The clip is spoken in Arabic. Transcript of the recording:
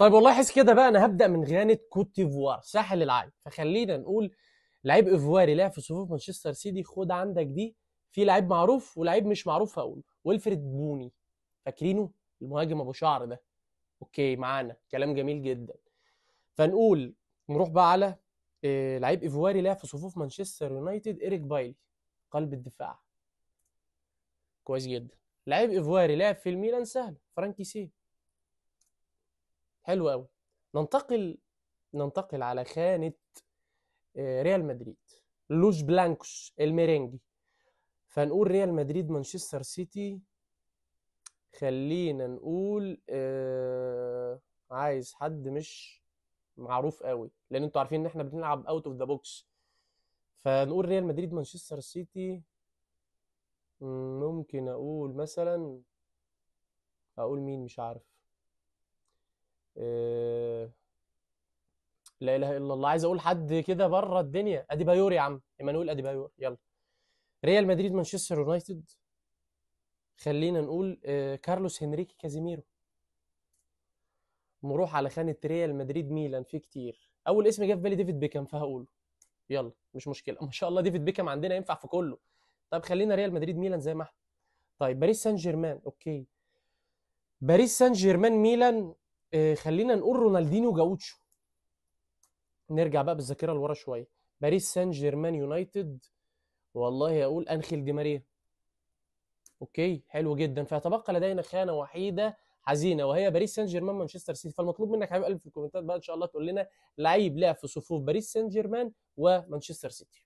طيب والله حس كده بقى، انا هبدا من غانا كوت ديفوار ساحل العاج، فخلينا نقول لعيب ايفواري لعب في صفوف مانشستر سيتي. خد عندك دي، في لعيب معروف ولعيب مش معروف هقوله. ويلفريد بوني، فاكرينه؟ المهاجم ابو شعر ده. اوكي، معانا كلام جميل جدا. فنقول نروح بقى على لعيب ايفواري لعب في صفوف مانشستر يونايتد، إيريك بايلي، قلب الدفاع. كويس جدا. لعيب ايفواري لعب في الميلان، سهل، فرانكي سي. حلو قوي. ننتقل على خانة ريال مدريد، لوس بلانكوس الميرينجي. فنقول ريال مدريد مانشستر سيتي. خلينا نقول عايز حد مش معروف قوي، لان انتوا عارفين ان احنا بنلعب اوت اوف ذا بوكس. فنقول ريال مدريد مانشستر سيتي. ممكن اقول مثلا، اقول مين؟ مش عارف. آه، لا اله الا الله، عايز اقول حد كده بره الدنيا. اديبايور يا عم، ايمانويل اديبايور، يلا. ريال مدريد مانشستر يونايتد. خلينا نقول كارلوس هنريكي كازيميرو. نروح على خانة ريال مدريد ميلان، في كتير. اول اسم جه في بالي ديفيد بيكام، فهقوله. يلا مش مشكلة، ما شاء الله ديفيد بيكام عندنا ينفع في كله. طيب خلينا ريال مدريد ميلان زي ما احنا. طيب باريس سان جيرمان، اوكي. باريس سان جيرمان ميلان. خلينا نقول رونالدينيو جاوتشو. نرجع بقى بالذاكرة لورا شوية. باريس سان جيرمان يونايتد. والله اقول انخيل دي ماريا. اوكي، حلو جدا. فيتبقى لدينا خانه وحيده حزينه، وهي باريس سان جيرمان مانشستر سيتي. فالمطلوب منك يا حبيب قلبي في الكومنتات بقى ان شاء الله تقول لنا لعيب لعب في صفوف باريس سان جيرمان ومانشستر سيتي.